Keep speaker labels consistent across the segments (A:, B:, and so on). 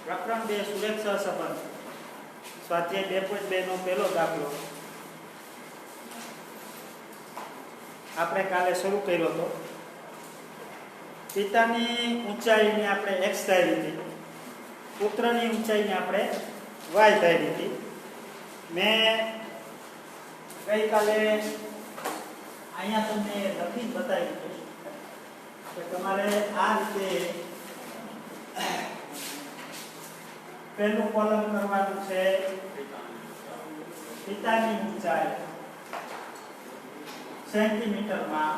A: પ્રકરણ 2 સુરેખ સહસંબંધ સ્વાધ્યાય 2.2 નો પહેલો દાખલો આપણે કાલે શરૂ કર્યો હતો. પિતાની ઊંચાઈને આપણે x ધારી હતી, પુત્રની ઊંચાઈને આપણે y ધારી હતી. મેં ગઈકાલે અહીંયા તમને લખી બતાવી દીધું કે તમારે આ રીતે પહેલું કોલમ કરવાનું છે. પિતાની ઊંચાઈ સેન્ટીમીટરમાં,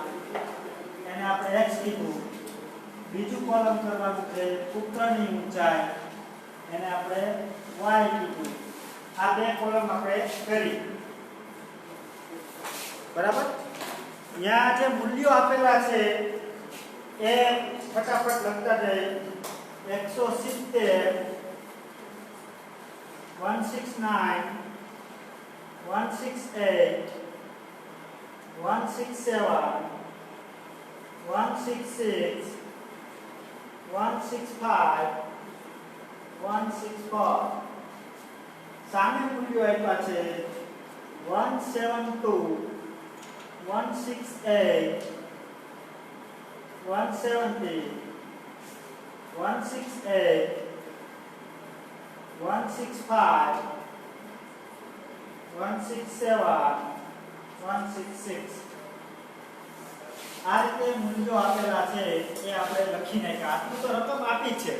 A: એને આપણે x કીધું. બીજું કોલમ કરવાનું છે પુત્રની ઊંચાઈ, એને આપણે y કીધું. આ બે કોલમ આપણે કરી. બરાબર? અહીંયા જે મૂલ્યો આપેલા છે એ ફટાફટ લખતા જઈએ. 170, 169, 168, 167, 166, 165, 164. સામે મૂલ્યો આપ્યા છે 172, 168, 170, 168, 165, 167, 166. આ રીતે મૂલ્યો આપેલા છે એ આપણે લખી નાખ્યા. આટલું તો રકમ આપી છે,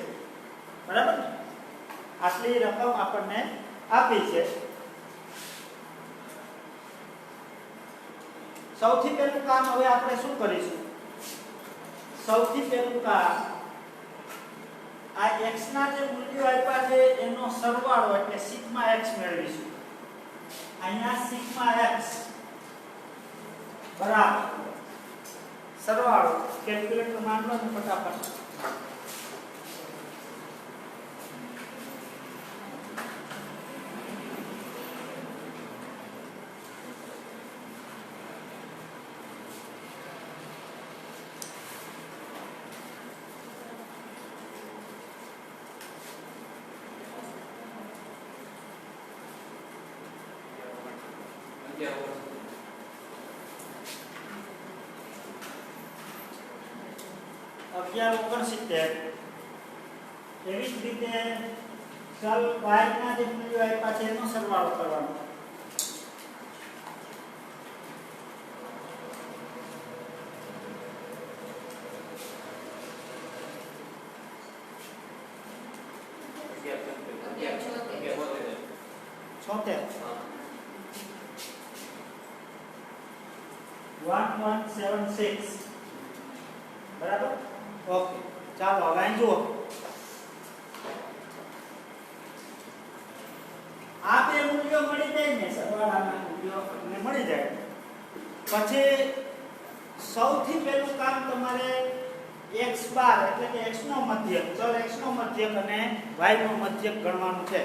A: બરાબર ને? આટલી રકમ આપણને આપી છે. સૌથી પહેલું કામ હવે આપણે શું કરીશું? સૌથી પહેલું કામ આ x ના જે મૂલ્યો આપ્યા છે એનો સરવાળો એટલે સિગ્મા x મેળવીશું. અહીંયા સિગ્મા x બરાબર સરવાળો કેલ્ક્યુલેટર માં લો ને ફટાફટ. એવી જ રીતે ચલ y ના જે મૂલ્યો આપ્યા છે એનો સરવાળો કરવાનો. છોતેર 1176. બરાબર? ઓકે, ચાલો હવે અહીં જુઓ. આ બે મૂલ્યો મળી જાય ને, સરવાળાના મૂલ્યો આપણને મળી જાય. પછી સૌથી પહેલું કામ તમારે x બાર એટલે કે x નો મધ્યક, ચલ x નો મધ્યક અને y નો મધ્યક ગણવાનું છે.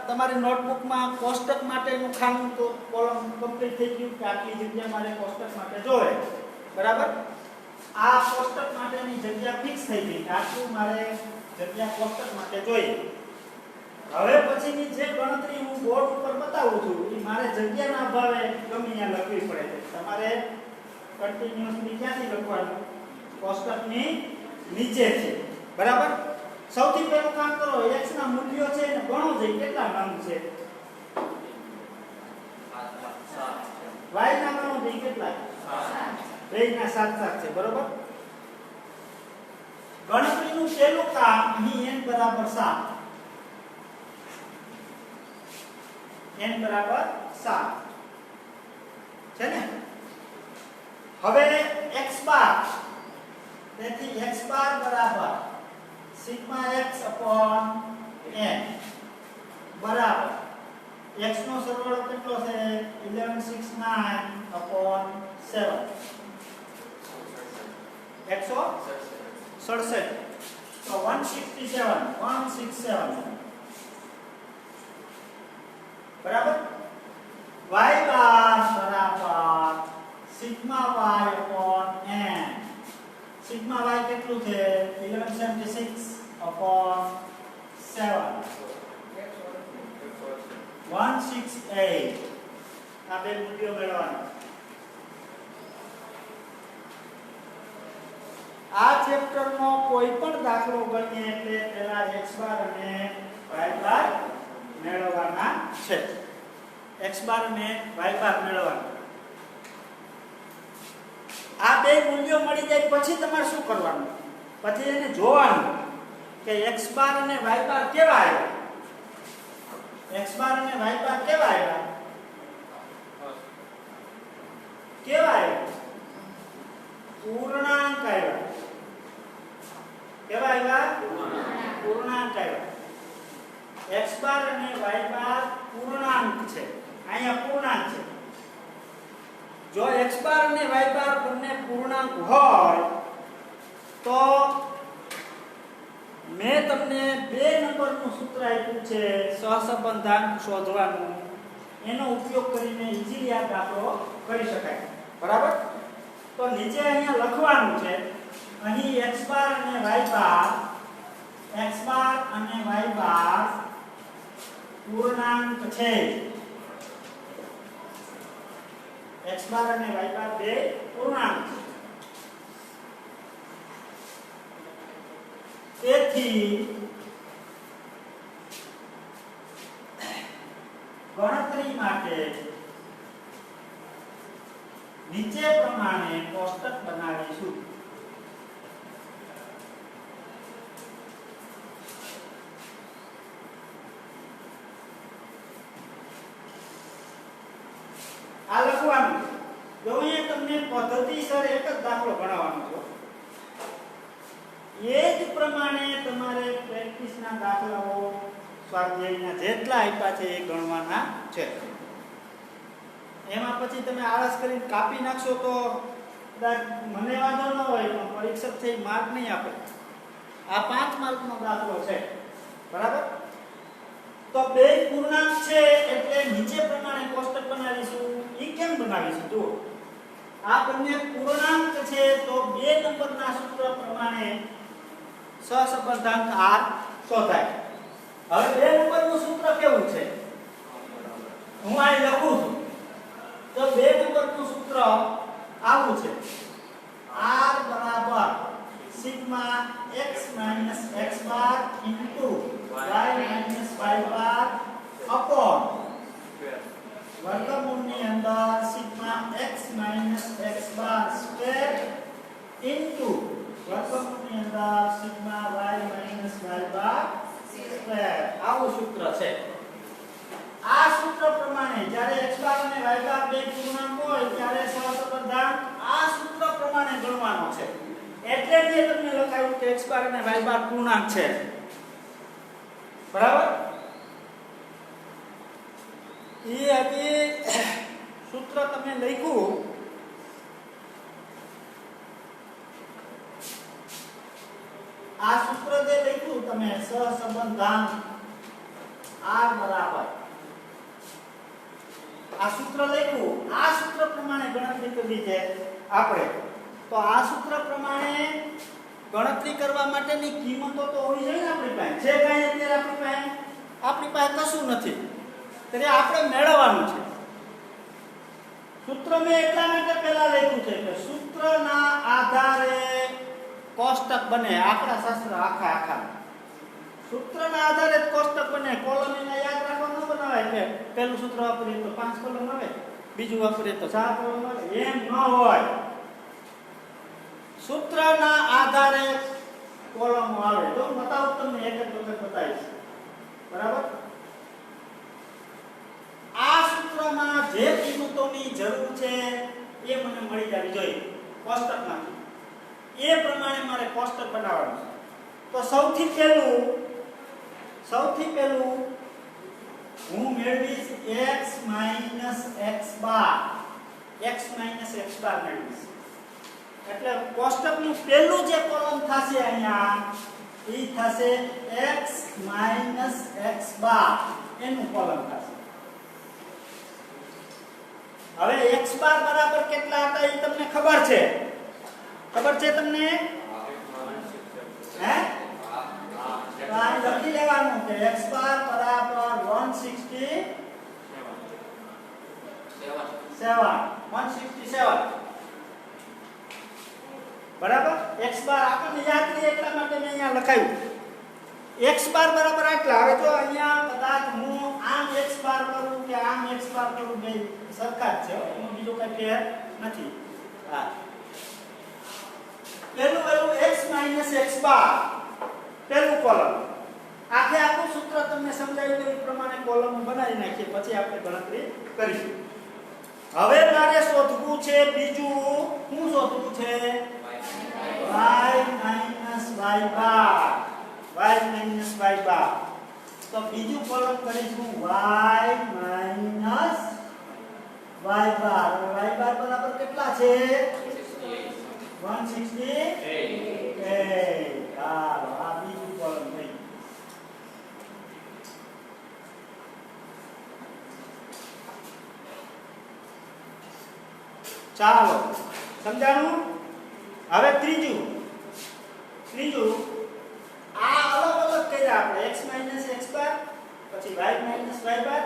A: તમારી નોટબુકમાં કોષ્ટક માટેનું ખાનું તો કોલમ કમ્પ્લીટ થઈ ગયું કે આટલી જગ્યા મારે કોષ્ટક માટે જોઈએ. બરાબર? આ કોષ્ટક માટેની જગ્યા ફિક્સ થઈ ગઈ. આટલું મારે જગ્યા કોષ્ટક માટે જોઈએ. હવે પછીની જે ગણતરી હું બોર્ડ ઉપર બતાવું છું એ મારે જગ્યાના અભાવે ગમે ત્યાં લખવી પડે છે. તમારે કન્ટિન્યુઅસલી ક્યાંથી લખવાનું? કોષ્ટકની નીચે છે. બરાબર? સૌથી પહેલું કામ કરો, x ના મૂલ્યો છે એને ગણો છે કેટલા નામ છે. y ના ગણો છે કેટલા? 2 ના 7 છે. બરોબર? ગણતરીનું પહેલું કામ અહીં n બરાબર 7, n બરાબર 7 છે ને. હવે x બાર, તેથી x બાર બરાબર સિગ્મા x upon n બરાબર x નો સરવાળો કેટલો છે? 1169 upon 7, 167. તો 167 બરાબર. y બાર બરાબર sigma y upon n. Sigma y કેટલું છે? 1176 upon 7 168 આ બે મૂલ્યો મેળવવાના. આ ચેપ્ટરનો કોઈ પણ દાખલો ગણીએ એટલે પહેલા x બાર અને y બાર મેળવવાના છે. x બાર અને y બાર મેળવવાના. આ બે મૂલ્યો મળી જાય પછી તમારે શું કરવાનું? પછી એને જોવાનું કે x બાર અને y બાર કેવા આવ્યા. x બાર અને y બાર કેવા આવ્યા? કેવા આવ્યા? પૂર્ણાંક આવ્યા. કેવા આવ્યા? પૂર્ણાંક આવ્યા. x બાર અને y બાર પૂર્ણાંક છે. અહીંયા પૂર્ણાંક છે. જો x બાર અને y બાર બંને પૂર્ણાંક હોય તો મેં તમને બે નંબરનું સૂત્ર આપ્યું છે સહસંબંધાંક શોધવાનું. એનો ઉપયોગ કરીને ઈઝીલી આ દાખલો કરી શકાય. બરાબર? તો નીચે અહીંયા લખવાનું છે અહીં x બાર અને y બાર પૂર્ણાંક છે. x બાર અને y બાર બે પૂર્ણાંક છે. તેથી ગણતરી માટે નીચે પ્રમાણે કોષ્ટક બનાવીશું. આ લખવાનું. જો અહીંયા તમને પદ્ધતિસર એક જ દાખલો ગણવાનો છે. એ જ પ્રમાણે તમારે પ્રેક્ટિસના દાખલાઓ સ્વાધ્યાયના જેટલા આપ્યા છે એ ગણવાના છે. એમાં પછી તમે આળસ કરીને કાપી નાખશો તો કદાચ મને વાંધો ન હોય પણ પરીક્ષક છે માર્ક નહીં આપે. આ 5 માર્કનો દાખલો છે. બરાબર? તો બે પૂર્ણાંક છે એટલે નીચે પ્રમાણે કોષ્ટક બનાવીશું. ઈ કેમ બનાવીશું? જુઓ, આ બંને પૂર્ણાંક છે તો બે નંબરના સૂત્ર પ્રમાણે સહસંબંધાંક r શોધાય. હવે બે નંબરનું સૂત્ર કેવું છે? હું અહીં લખું છું. તો બે નંબરનું સૂત્ર આવું છે. r બરાબર સિગ્મા x માઈનસ x બાર ઇન્ટુ y માઈનસ y બાર અપોન વર્ગમૂળની અંદર સિગ્મા x માઈનસ x બાર સ્ક્વેર ઇન્ટુ વર્ગમૂળની અંદર સિગ્મા y માઈનસ y બાર સ્ક્વેર. આવું સૂત્ર છે. આ સૂત્ર પ્રમાણે જ્યારે x બાર અને y બાર બે પૂર્ણાંક હોય ત્યારે સહસંબંધાંક આ સૂત્ર પ્રમાણે ગણવાનો છે. એટલે જ તમને લખાયું કે x બાર અને y બાર પૂર્ણાંક છે. બરાબર? ઈ હતી સૂત્ર તમે લખ્યું. આ સૂત્ર જે લખ્યું તમે સહસંબંધાંક r બરાબર આ સૂત્ર લખ્યું. આ સૂત્ર પ્રમાણે ગણતરી કરવી છે આપણે. તો આ સૂત્ર પ્રમાણે ગણતરી કરવા માટેની કિંમતો તો હોવી જોઈએ ને આપણી પાસે. છે કાંઈ અત્યારે આપણી પાસે કશું નથી. ત્યારે આપણે મેળવવાનું છે. સૂત્ર મેં એટલા માટે પહેલા લખ્યું છે કે સૂત્રના આધારે કોષ્ટક બને. આંકડા શાસ્ત્ર આખા સૂત્રના આધારે કોષ્ટક બને. કોલમ એના યાદ રાખવા ન બનાવાય કે પહેલું સૂત્ર વાપરીએ તો 5 કોલમ આવે, બીજું વાપરીએ તો 4 કોલમ આવે. એમ ન હોય. સૂત્રના આધારે કોલમો આવે. તો હું બતાવું તમને એક એક વખત બતાવીશ. બરાબર? આ સૂત્રમાં જે કિંમતોની જરૂર છે એ મને મળી જવી જોઈએ કોષ્ટકમાંથી. એ પ્રમાણે મારે કોષ્ટક બનાવવાનું છે. તો સૌથી પહેલું હું મેળવીશ x માઈનસ x બાર મેળવીશ. એટલે કોષ્ટકનું પહેલું જે કોલમ થશે અહીંયા એ થશે x માઈનસ x બાર એનું કોલમ થશે. હવે x બાર બરાબર કેટલા હતા એ તમને ખબર છે? ખબર છે તમને? હે? એટલે x બાર બરાબર 167 બરાબર. x બાર આપણને યાદ રહે એટલા માટે મેં અહીંયા લખાયું x બાર બરાબર આટલા. હવે જો અહીંયા કદાચ હું આમ x બાર કરું કે આમ x બાર કરું બે સરખા જ છે, એમાં બીજો કઈ ફેર નથી. હા, પહેલું x x બાર પહેલું કોલમ. આખું સૂત્ર તમને સમજાવ્યું એ પ્રમાણે કોલમ બનાવી નાખીએ, પછી આપણે ગણતરી કરીશું. હવે મારે શોધવું છે બીજું. શું શોધવું છે? y y બાર. y બાર. તો બીજું કોલમ કરીશું y બાર. y બાર બરાબર કેટલા છે? 168. આ બીજું કોલમ થઈ. ચાલો, સમજાણું? હવે ત્રીજું આ અલગ અલગ કર્યા આપણે x x બાર પછી y બાર.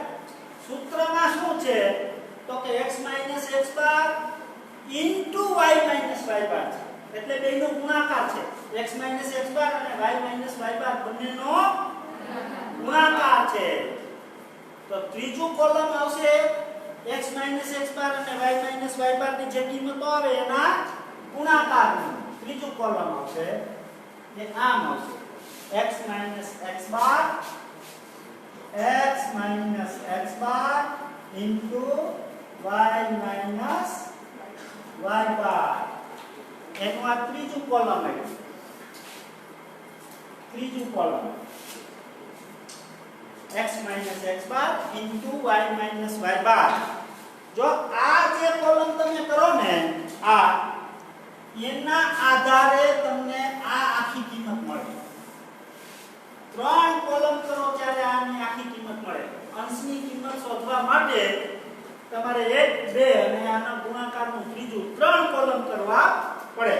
A: સૂત્રમાં શું છે તો કે x x બાર ઇન્ટુ y બાર છે, એટલે બેનો ગુણાકાર છે. x x બાર અને y બાર બંનેનો ગુણાકાર છે. તો ત્રીજું કોલમ આવશે x x બાર અને y બાર ની જે કિંમતો આવે એના ગુણાકારની. ત્રીજું કોલમ આવશે એ આમ આવશે x x બાર into y બાર. એનું આ ત્રીજું કોલમ આવ્યું. ત્રીજું કોલમ x x બાર into y બાર. જો આ જે કોલમ તમે કરો ને આ એના આધારે તમને આ આખી કિંમત મળે. ત્રણ કોલમ કરો ત્યારે આની આખી કિંમત મળે. અંશની કિંમત શોધવા માટે તમારે 1 2 અને આના ગુણાકારનું ત્રીજું 3 કોલમ કરવા પડે.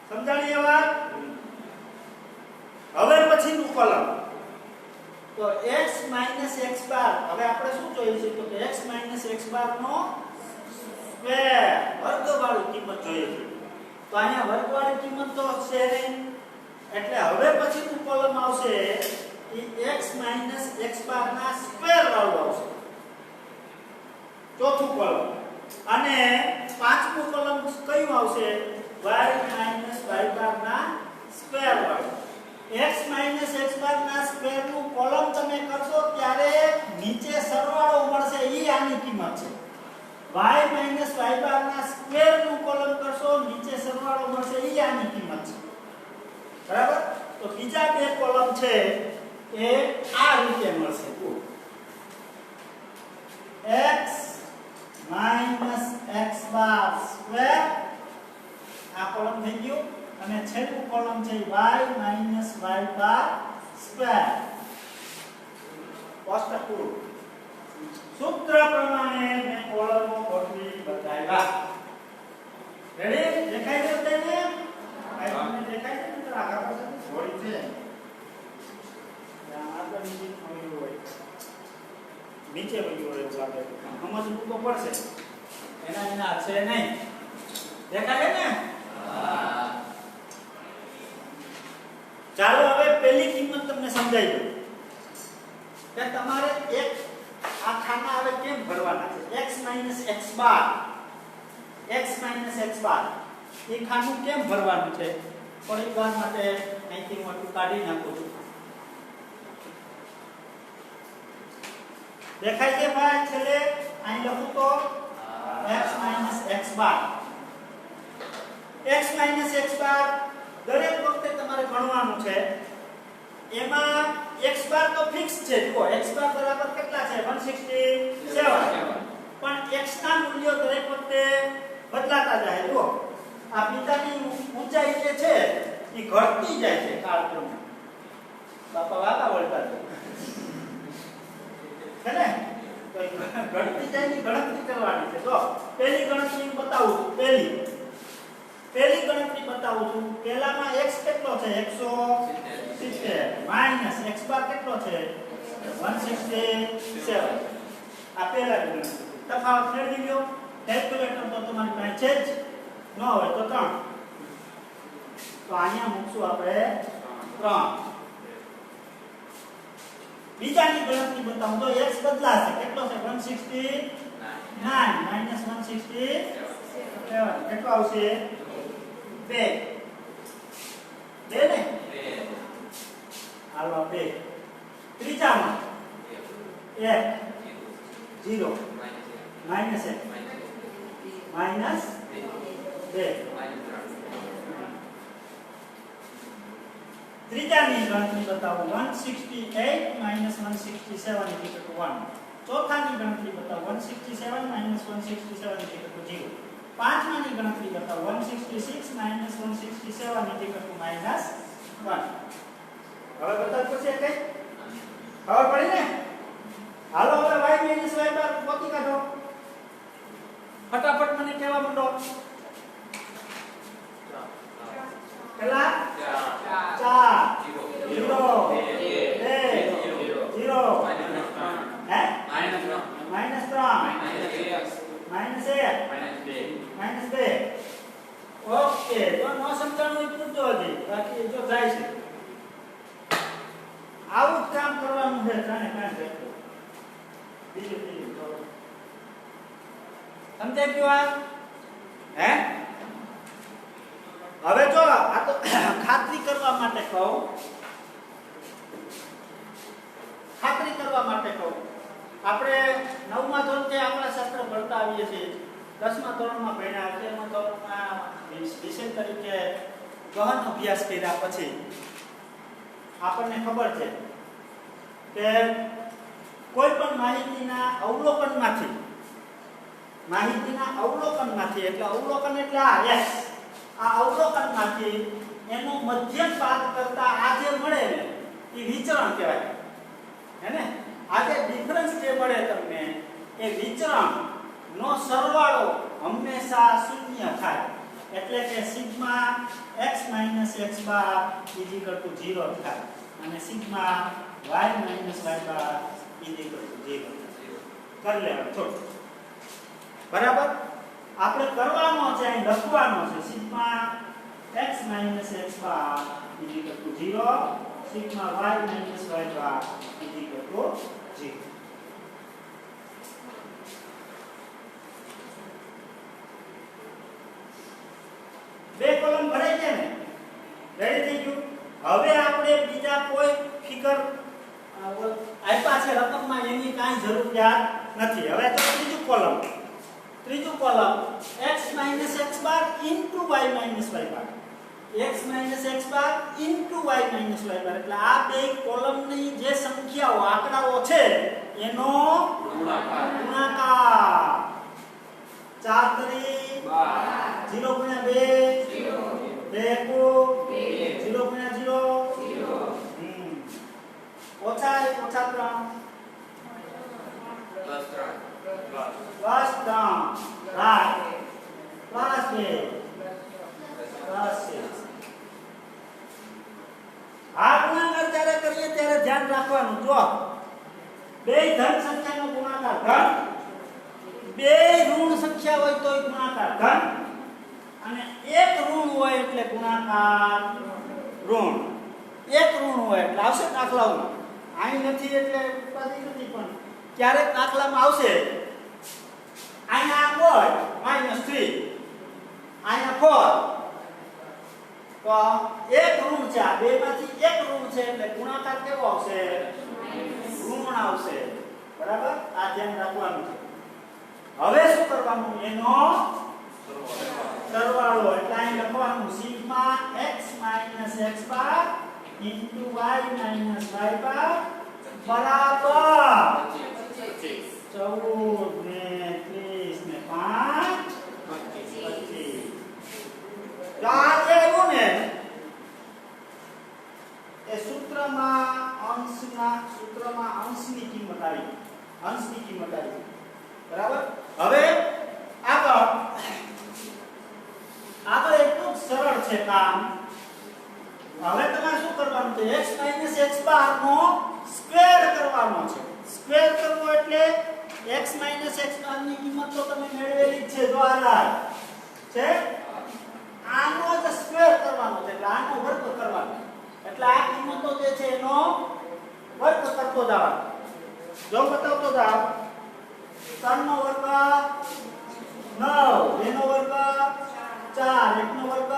A: સમજાણી એ વાત? હવે પછીનું કોલમ તો x x બાર. હવે આપણે શું જોઈએ છે તો કે x x બાર નો સ્ક્વેર વર્ગવાળી કિંમત જોઈએ છે. તો અહીંયા વર્ગવાળી કિંમત તો છે નહીં, એટલે હવે પછીનું કોલમ આવશે એ x x બાર ના સ્ક્વેર વાળું આવશે. ચોથું કોલમ. અને પાંચમું કોલમ કયું આવશે? y બાર ના સ્ક્વેર વાળું. x x બાર ના સ્ક્વેર નું કોલમ તમે કરશો ત્યારે નીચે સરવાળો મળશે, ઈ આની કિંમત છે. y બાર ના સ્ક્વેર નું કોલમ કરશો નીચે સરવાળો મળશે, ઈ આની કિંમત છે. બરાબર? તો બીજા બે કોલમ છે એ આ રીતે મળશે. x x બાર સ્ક્વેર આ કોલમ થઈ ગયું. અને છેલ્લું કોલમ છે y બાર સ્ક્વેર. કોષ્ટક પૂરું. સૂત્ર પ્રમાણે મેં કોલમો ગોઠવી બતાવ્યા. રેડી? દેખાય છે તમને? તમને દેખાય છે ને? આગળ પાછળ થોડી છે. આગળ નીચે થોડી હોય. નીચે વળી હોય એવું લાગે. સમજવું તો પડશે. એના છે નહીં. દેખાય છે ને? હા. ચાલો હવે પહેલી કિંમત તમને સમજાઈ દઉં કે તમારે એક આ ખાના હવે કેમ ભરવાના છે. x x બાર એ ખાનું કેમ ભરવાનું છે? થોડીક વાર માટે અહીંથી મોટું કાઢી નાખું છું. દેખાય છે ભાઈ? છેલ્લે અહીં લખું તો x x બાર. x x બાર દરેક વખતે તમારે ગણવાનું છે. એમાં x બાર તો ફિક્સ છે. જુઓ x બાર બરાબર કેટલા છે? 167. પણ x ના મૂલ્યો દરેક વખતે બદલાતા જાય. જુઓ આ પિતાની ઊંચાઈ જે છે એ ઘટતી જાય છે કાળક્રમે. બાપા વાતા વળતા છે ને? તો ઘટતી જાય ની ગણતરી કરવાની છે. જો પહેલી ગણતરી બતાવું છું. પહેલી પહેલી ગણતરી બતાવું છું. પહેલામાં x કેટલો છે 170 માઈનસ x બાર કેટલો છે 167. આ પહેલા ગણતરી. તફાવત મેળવી લો. કેલ્ક્યુલેટર તો તમારી પાસે છે જ, ન હોય તો 3. તો અહીંયા મૂકશું આપણે 3. બીજાની ગણતરી બતાવું તો x બદલાશે. કેટલો છે 169 માઈનસ 167 કેટલો આવશે 2 ને હાલો 2. ત્રીજામાં 1 0 માઈનસ 1 માઈનસ 2. ત્રીજાની ગણતરી બતાવો 168 માઈનસ 167 1. ચોથાની ગણતરી બતાવો 167 માઈનસ 167 0. પાંચમાની ગણતરી બતાવો 166 માઈનસ 167 માઈનસ 1. હવે બતાવ પછી કઈ ખબર પડી ને? હાલો હવે y માઈનસ y બાર ગોતી કાઢો. ફટાફટ મને કહેવા માંડો. કેટલા 4 0 0 હે માઈનસ 3 માઈનસ 1 માઈનસ 2. ઓકે તો નો સમજાણું પૂછજો હજી, બાકી જો જાય છે. આવું જ કામ કરવાનું છે. જાણે કાંઈ બેઠો બીજું સમજાય ગયું આ? હે હવે જો આ તો ખાતરી કરવા માટે કહું, ખાતરી કરવા માટે કહું. આપણે 9મા ધોરણથી આંકડા શાસ્ત્ર ભણતા આવીએ છીએ. 10મા ધોરણમાં ભણ્યા, 11મા ધોરણમાં વિષય તરીકે ગહન અભ્યાસ કર્યા પછી આપણને ખબર છે કે કોઈ પણ માહિતીના અવલોકનમાંથી એટલે અવલોકન એટલે આ અવલોકનમાંથી એનો મધ્યક બાદ કરતા આ જે મળે ને એ વિચરણ કહેવાય. હે ને? આ જે ડિફરન્સ જે મળે તમને એ વિચરણ નો સરવાળો હંમેશા શૂન્ય થાય. એટલે કે સિગ્મા x - x બાર 0 થાય અને સિગ્મા y - y બાર 0 કરી લેવાનું થોડું. બરાબર? આપણે કરવાનો છે, અહીં લખવાનો છે સિગ્મા x - x બાર 0 સિગ્મા y - y બાર 0. બે કોલમ ભરાઈ ગયા ને? રેડી થઈ ગયું. હવે આપણે બીજા કોઈ ફિગર આપ્યા છે રકમમાં એની કાંઈ જરૂરિયાત નથી. હવે તો ત્રીજું કોલમ x - x બાર ઇન્ટુ y - y બાર. x - x બાર ઇન્ટુ y - y બાર એટલે આ બે કોલમની જે સંખ્યાઓ આંકડાઓ છે એનો ગુણાકાર. 4 3 12 0 × 2 2 0 × 0 ઓછા 1 ઓછા 3 પ્લસ 3 રાઈટ પ્લસ 2 પ્લસ 6. આ ગુણાકાર જ્યારે કરીએ ત્યારે ધ્યાન રાખવાનું. જો બે ધન સંખ્યાનો ગુણાકાર ધન, બે ઋણ સંખ્યા હોય તો ગુણાકાર ધન અને એક ઋણ હોય એટલે ગુણાકાર ઋણ. એક ઋણ હોય એટલે આવશે દાખલાઓમાં. અહીં નથી એટલે ઉપાધિ નથી, પણ ક્યારેક દાખલામાં આવશે. અહીંયા હોય -3 અહીંયા 4 તો એક ઋણ છે. આ બેમાંથી એક ઋણ છે એટલે ગુણાકાર કેવો આવશે? ઋણ આવશે. બરાબર? આ ધ્યાન રાખવાનું છે. હવે શું કરવાનું? એનો સરવાળો. એટલે અહીં લખવાનું સિગ્મા x - x બાર ઇન્ટુ y - y બાર બરાબર 14 ને 30 ને 5 25. તો આ જે આવ્યું ને એ સૂત્રમાં અંશની કિંમત આવી. બરાબર? હવે આગળ એટલું સરળ છે કામ. હવે તમારે શું કરવાનું છે? x - x બાર નો સ્ક્વેર કરવાનો છે. સ્ક્વેર કરવો એટલે x - x બાર ની કિંમત તો તમે મેળવેલી જ છે. જો આ છે આનો જ સ્ક્વેર કરવાનો છે એટલે આનો વર્ગ કરવાનો. એટલે આ કિંમતો જે છે એનો વર્ગ કરતો જવાનો. જો બતાવતો જાવ 3 નો વર્ગ 9, 2 નો વર્ગ 4, 1 નો વર્ગ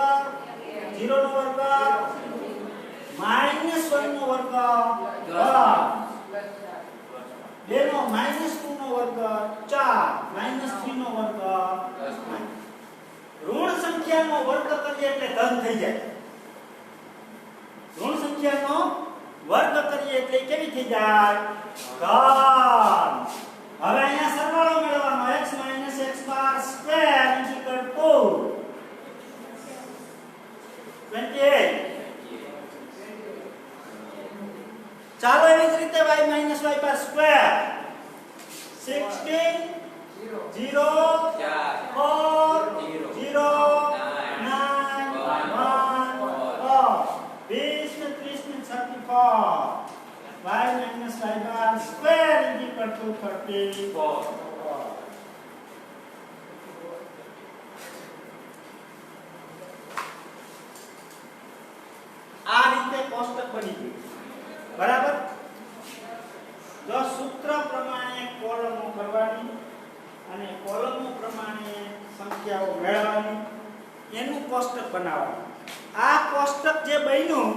A: 0 નો વર્ગ -1 નો વર્ગ 2 નો -2 નો વર્ગ 4, -3 નો વર્ગ 10. ઋણ સંખ્યાનો વર્ગ કરીએ એટલે ધન થઈ જાય. ઋણ સંખ્યાનો વર્ગ કરીએ એટલે કેવી થઈ જાય? ધન. હવે અહીંયા સરવાળો મેળવવાનો x - x bar square equal to 28. ચાલો એવી જ રીતે y - y બાર સ્ક્વેર 16 0 4 0 9 1 20 ને 30 ને 34. y - y bar square equal to 34. આ રીતે કોષ્ટક બની ગયું. બરાબર? જો સૂત્ર પ્રમાણે કોલમો કરવાની અને કોલમો પ્રમાણે સંખ્યાઓ મેળવવાની એનું કોષ્ટક બનાવવાનું. આ કોષ્ટક જે બન્યું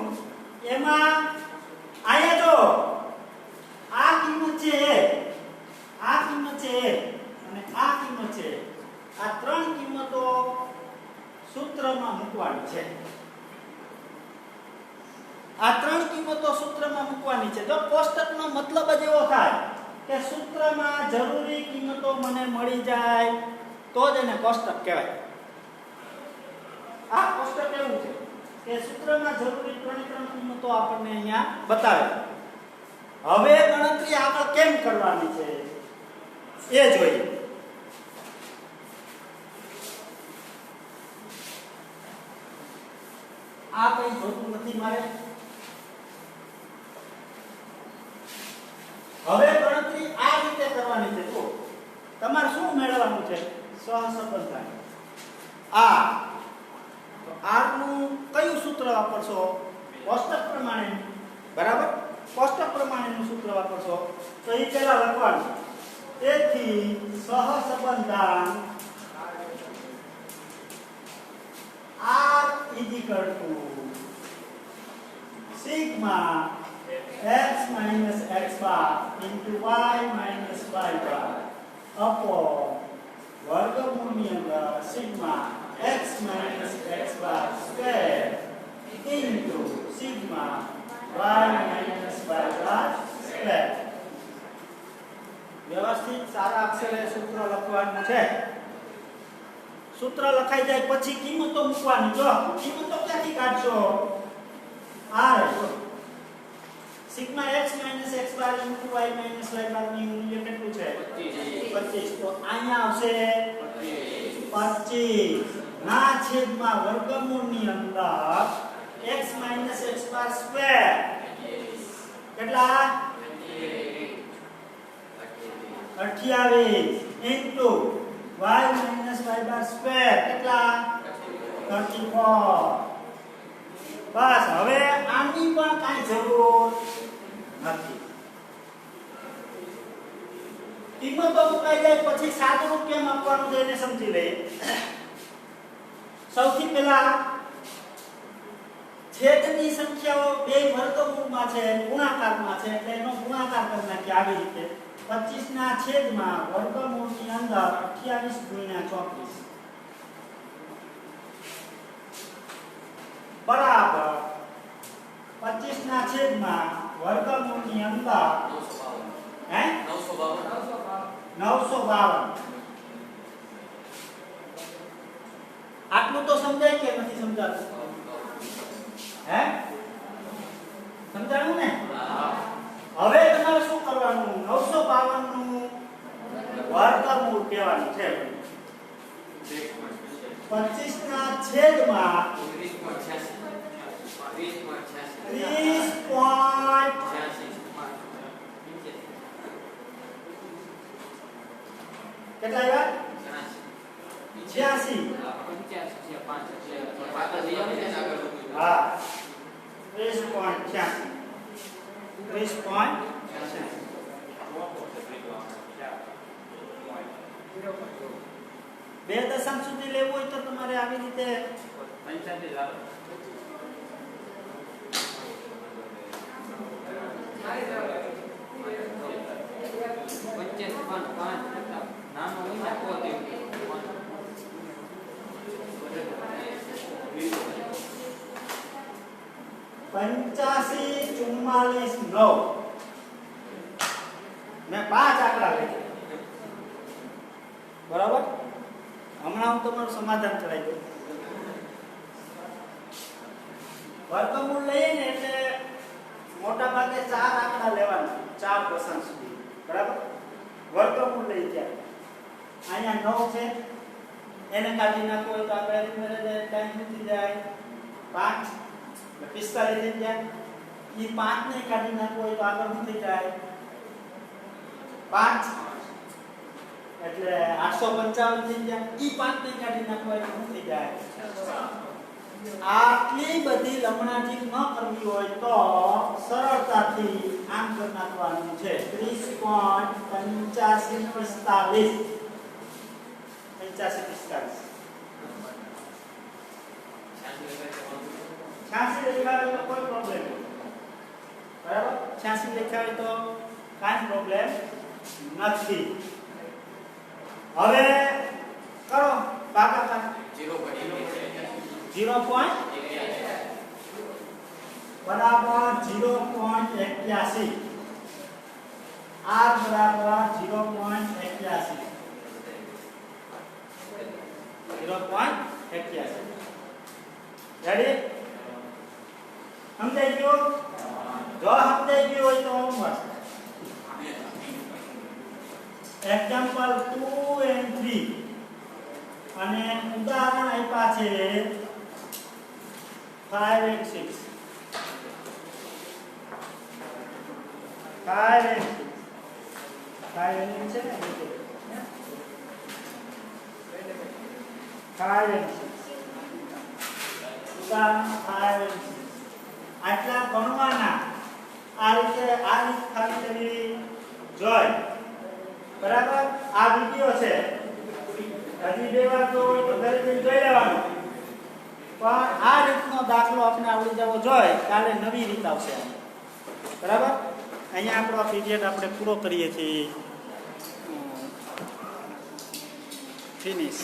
A: એમાં આયા જો આ કિંમત છે આ કિંમત છે અને આ કિંમત છે. આ ત્રણ કિંમતો સૂત્રમાં મૂકવાની છે. આ ત્રણ કિંમતો સૂત્રમાં મૂકવાની છે. જો કોષ્ટકનો મતલબ જ એવો થાય કે સૂત્રમાં જરૂરી કિંમતો મને મળી જાય તો જ એને કોષ્ટક કહેવાય. આ કોષ્ટક એવું છે કે સૂત્રમાં જરૂરી ત્રણ કિંમતો આપણને અહીંયા બતાવે. હવે ગણતરી આગળ કેમ કરવાની છે એ જોઈએ. આ કઈ જોતું નથી મારે. હવે ગણતરી આ રીતે કરવાની છે. તો તમારે શું મેળવવાનું છે? સહસંબંધ. આ તો r નું કયું સૂત્ર વાપરશો? કોષ્ટક પ્રમાણે. બરાબર? કોષ્ટક પ્રમાણેનું સૂત્ર વાપરશો તો એ પહેલા લખવાનું. તેથી સહસંબંધાંક r = sigma x - x bar into y - y bar upon વર્ગમૂળની અંદર sigma x - x bar square into sigma y - y bar square. વ્યવસ્થિત સારા અક્ષરે સૂત્ર લખવાનું છે. સૂત્ર લખાઈ જાય પછી કિંમતો મૂકવાની. જો કિંમતો ક્યાંથી કાઢશો? આ રહે સિગ્મા x - x બાર * y - y બાર ની મૂલ્ય કેટલું છે? 25. તો અહીંયા આવશે 25 ના છેદમાં વર્ગમૂળની અંદર x - x બાર સ્ક્વેર કેટલા? 28 ઇન્ટુ y - y બાર સ્ક્વેર કેટલા? 34. બસ હવે આની પણ કાઈ જરૂર નથી. કિંમતો મુકાઈ જાય પછી સાદુરૂપ કેમ આપવાનું છે એને સમજી લઈએ. સૌથી પહેલા છેદની સંખ્યાઓ બે વર્ગમૂળમાં છે, ગુણાકારમાં છે એટલે એનો ગુણાકાર કરી નાખીએ આવી રીતે. 25 ના છેદમાં વર્ગમૂળની અંદર 28 * 34 બરાબર 25 ના છેદમાં વર્ગમૂળની અંદર 952. આટલું તો સમજાય કે નથી સમજાતું? સમજાણું ને? હવે તમારે શું કરવાનું? 952 નું વર્ગમૂળ કહેવાનું છે. 25 ના છેદમાં 30.86 કેટલા આવ્યા 86 હા 30.86 બે દશાંશ સુધી લેવું હોય તો તમારે આવી રીતે 85 44 9 મેં 5 આંકડા લખ્યા બરાબર હમણાં હું તમારું સમાધાન કરાવી દઉં વર્ગમૂળ લઈએ ને એટલે મોટા ભાગે 4 આંકડા લેવાના 4 દશાંશ સુધી બરાબર વર્ગમૂળ લઈ જાય અહીંયા 9 છે એને કાઢી નાખો તો આપણે મેરે ટાઈમ થઈ જાય 5 45 થઈ જાય ઈ 5 ને કાઢી નાખો તો આગળ શું થઈ જાય 5 એટલે 855 થઈ જાય ઈ 5 ને કાઢી નાખો એટલે શું થઈ જાય આટલી બધી લમણાજી ન કરવી હોય તો સરળતાથી આમ કરી નાખવાનું છે 30.8545 86 લખાવે તો કોઈ પ્રોબ્લેમ નથી બરાબર 86 લખાવે તો કાંઈ પ્રોબ્લેમ નથી હવે કરો ભાગાકાર 0. બરાબર 0.81 r બરાબર 0.81 રેડી સમજાઈ ગયું જો સમજાઈ ગયું હોય તો હોમવર્ક એક્ઝામ્પલ 2 and 3 અને ઉદાહરણ આપ્યા છે 5 and 6 5 and 6 5 and 6 છે ને 5 and 6 ઉદાહરણ 5 and 6 આટલા ગણવાના આ રીતે ખાલી કરી જોઈ બરાબર આ વિડિયો છે હજી બે વાર તો ઘરે જઈને જોઈ લેવાનું પણ આ રીતનો દાખલો આપણે આવડી જવો જોઈએ કાલે નવી રીત આવશે બરાબર અહીંયા આપણો પીરિયડ આપણે પૂરો કરીએ છીએ ફિનિશ